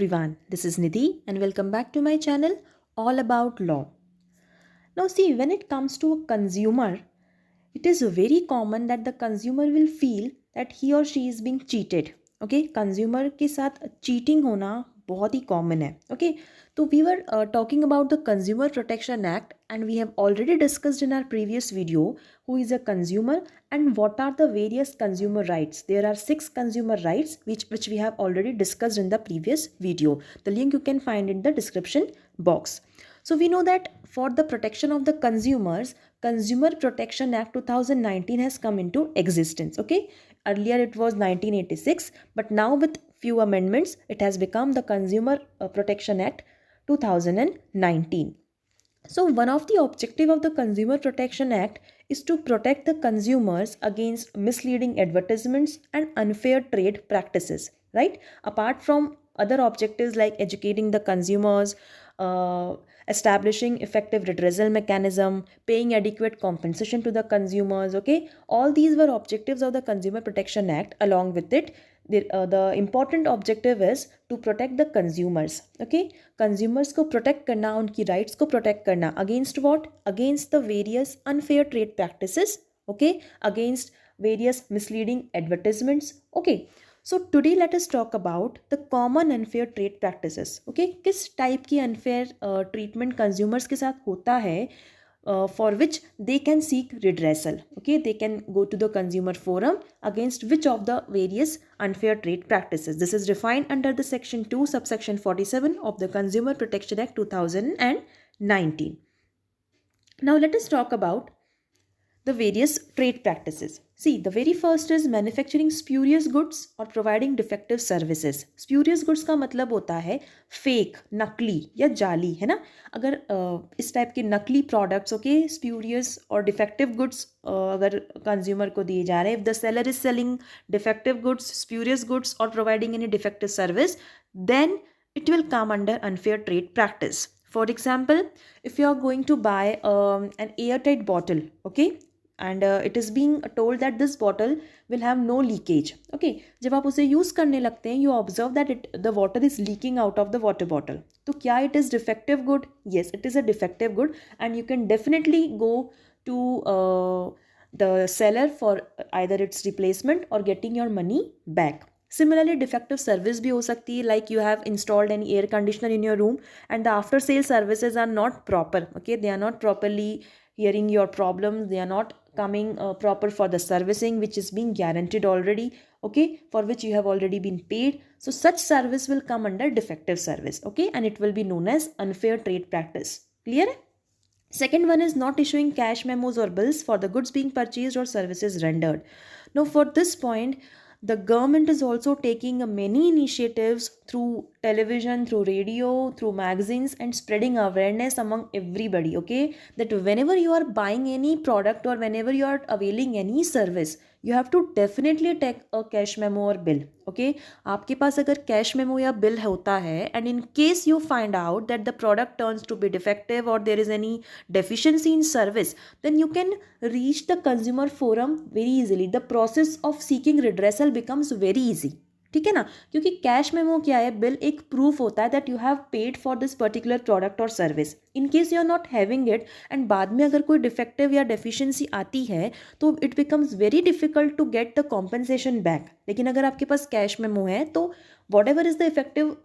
everyone, this is Nidhi and welcome back to my channel all about law. Now see, when it comes to a consumer, it is very common that the consumer will feel that he or she is being cheated. Okay, consumer के साथ cheating होना बहुत ही common है. Okay, so we were talking about the Consumer Protection Act and we have already discussed in our previous video who is a consumer and what are the various consumer rights. There are 6 consumer rights which we have already discussed in the previous video. The link you can find in the description box. So we know that for the protection of the consumers, Consumer Protection Act 2019 has come into existence. Okay, earlier it was 1986, but now with few amendments it has become the Consumer Protection Act 2019. So one of the objective of the Consumer Protection Act is to protect the consumers against misleading advertisements and unfair trade practices, right? Apart from other objectives like educating the consumers, establishing effective redressal mechanism, paying adequate compensation to the consumers, okay? All these were objectives of the Consumer Protection Act. Along with it, the important objective is to protect the consumers, okay? Consumers को protect करना, उनकी rights को protect करना against what? Against the various unfair trade practices, okay? Against various misleading advertisements, okay? So today let us talk about the common unfair trade practices, okay? किस type की unfair treatment consumers के साथ होता है for which they can seek redressal, okay? They can go to the consumer forum against which of the various unfair trade practices. This is defined under the section 2 subsection 47 of the Consumer Protection Act 2019. Now let us talk about the various trade practices. See, the very first is manufacturing spurious goods or providing defective services. Spurious goods का मतलब होता है fake, नकली या जाली, है ना? अगर इस टाइप के नकली products, okay, spurious और defective goods अगर consumer को दिए जा रहे हैं, if the seller is selling defective goods, spurious goods or providing any defective service, then it will come under unfair trade practice. For example, if you are going to buy an airtight bottle, okay, and it is being told that this bottle will have no leakage, okay, जब आप उसे use करने लगते हैं, you observe that the water is leaking out of the water bottle. तो क्या it is defective good? Yes, it is a defective good and you can definitely go to the seller for either its replacement or getting your money back. Similarly, defective service भी हो सकती है, like you have installed an air conditioner in your room and the after sale services are not proper, okay, they are not properly hearing your problems, they are not coming proper for the servicing which is being guaranteed already, okay, for which you have already been paid. So such service will come under defective service, okay, and it will be known as unfair trade practice. Clear? Second one is not issuing cash memos or bills for the goods being purchased or services rendered. Now for this point, the government is also taking many initiatives through television, through radio, through magazines and spreading awareness among everybody, okay, that whenever you are buying any product or whenever you are availing any service, you have to definitely take a cash memo or bill, okay? आपके पास अगर cash memo या bill होता है and in case you find out that the product turns to be defective or there is any deficiency in service, then you can reach the consumer forum very easily. The process of seeking redressal becomes very easy. ठीक है ना, क्योंकि cash memo क्या है, bill एक proof होता है that you have paid for this particular product और service. In case you are not having it and बाद में अगर कोई डिफेक्टिव या डेफिशिएंसी आती है तो it becomes very difficult to get the compensation back. लेकिन अगर आपके पास कैश मेमो है तो whatever is the effective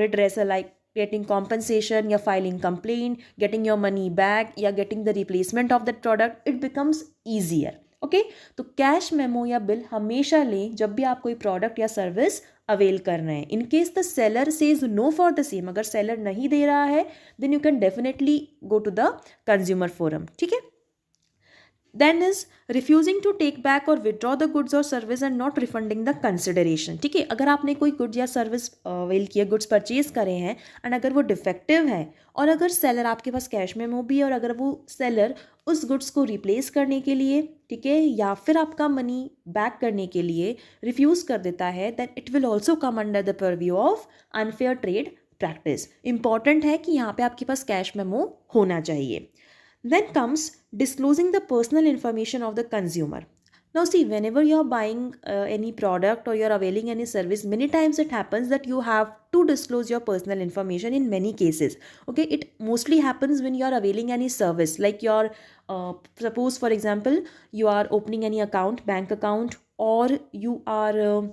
redressal like getting compensation या filing complaint, getting your money back या getting the replacement of that product, it becomes easier. Okay तो cash memo या बिल हमेशा लें जब भी आप कोई प्रोडक्ट या सर्विस अवेल कर रहे हैं. In case the seller says no for the same, अगर सेलर नहीं दे रहा है then you can definitely go to the consumer forum. ठीक है. Then is refusing to take back or withdraw the goods or service and not refunding the consideration. ठीक है, अगर आपने कोई गुड या सर्विस अवेल किया, गुड्स परचेज करे हैं एंड अगर वो डिफेक्टिव है और अगर सेलर आपके पास कैश मेमो भी है और अगर वो सेलर उस गुड्स को रिप्लेस करने के लिए, ठीक है, या फिर आपका मनी बैक करने के लिए रिफ्यूज़ कर देता है, then it will also come under the purview of unfair trade practice. Important है कि यहाँ पे आपके पास कैश मेमो होना चाहिए. Then comes disclosing the personal information of the consumer. Now see, whenever you're buying any product or you're availing any service, many times it happens that you have to disclose your personal information in many cases. Okay, it mostly happens when you're availing any service, like your suppose for example, you are opening any account, bank account, or you are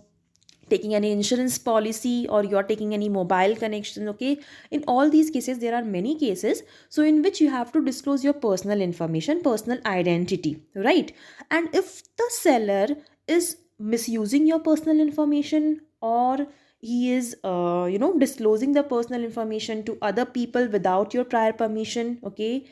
taking any insurance policy, or you're taking any mobile connection. Okay, in all these cases there are many cases so in which you have to disclose your personal information, personal identity, right? And if the seller is misusing your personal information, or he is disclosing the personal information to other people without your prior permission, okay,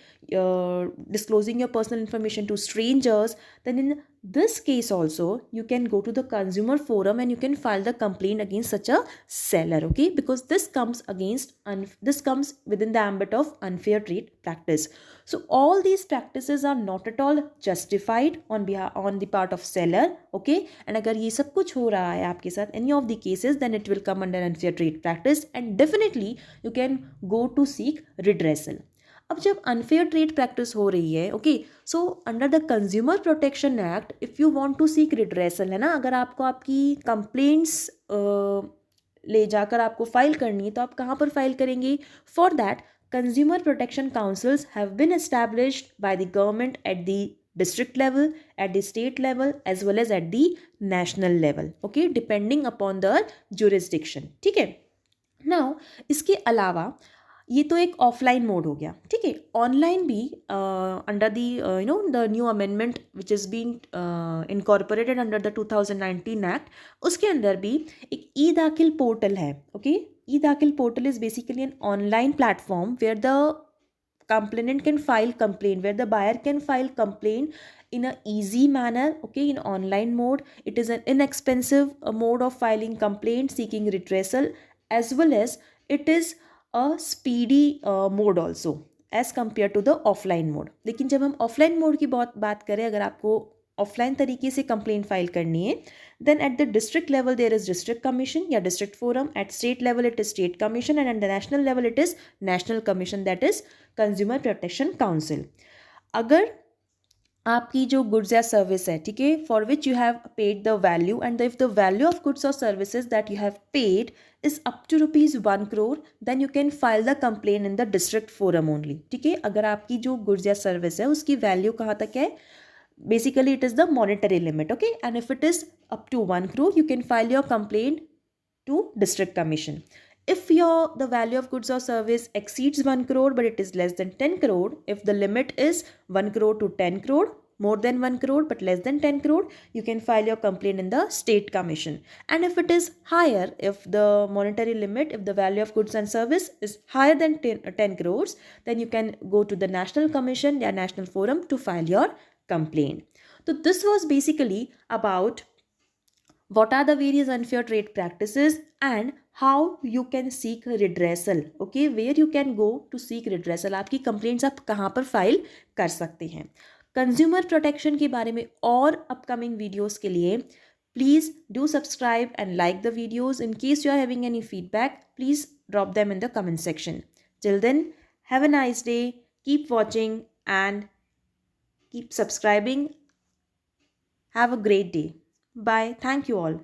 disclosing your personal information to strangers, then in this case also you can go to the consumer forum and you can file the complaint against such a seller. Okay, because this comes against this comes within the ambit of unfair trade practice. So all these practices are not at all justified on the part of seller. Okay, and agar ye sab kuch ho raha hai aapke sath, any of the cases, then it will come under unfair trade practice and definitely you can go to seek redressal. अब जब unfair trade practice हो रही है, okay, so under the consumer protection act if you want to seek redressal, है ना, अगर आपको आपकी कंप्लेंट्स ले जाकर आपको फाइल करनी है तो आप कहाँ पर फाइल करेंगे? For that consumer protection councils have been established by the government at the district level, at the state level, as well as at the national level, okay, depending upon the jurisdiction. ठीक है, now इसके अलावा ये तो एक offline mode हो गया, ठीक है। ऑनलाइन भी under the the new amendment which is being incorporated under the 2019 act, उसके अंदर भी एक ई दाखिल पोर्टल है। Okay, e Daakhil portal is basically an online platform where the complainant can file complaint, where the buyer can file complaint in a easy manner, okay, in online mode. It is an inexpensive mode of filing complaint seeking redressal, as well as it is a speedy mode also as compared to the offline mode. लेकिन जब हम offline mode की बात करें, अगर आपको offline तरीके से कंप्लेंट फाइल करनी है, then at the district level there is district commission या district forum, at state level it is state commission, and at the national level it is national commission, that is consumer protection council. अगर आपकी जो goods या service है, ठीक है, for which you have paid the value, and if the value of goods और services that you have paid is up to ₹1 crore, then you can file the complain in the district forum only. ठीक है, अगर आपकी जो goods या service है उसकी value कहाँ तक है, basically it is the monetary limit, okay, and if it is up to 1 crore you can file your complaint to district commission. If the value of goods or service exceeds 1 crore but it is less than 10 crore, if the limit is 1 crore to 10 crore, more than 1 crore but less than 10 crore, you can file your complaint in the state commission. And if it is higher, if the monetary limit, if the value of goods and service is higher than 10 crores, then you can go to the national commission or national forum to file your complaint. So this was basically about what are the various unfair trade practices and how you can seek redressal, okay, where you can go to seek redressal, आपकी complaints आप कहाँ पर file कर सकते हैं। Consumer protection के बारे में और अपकमिंग वीडियोस के लिए please do subscribe and like the videos. In case you are having any feedback, please drop them in the comment section. Till then, have a nice day, keep watching and keep subscribing. Have a great day. Bye. Thank you all.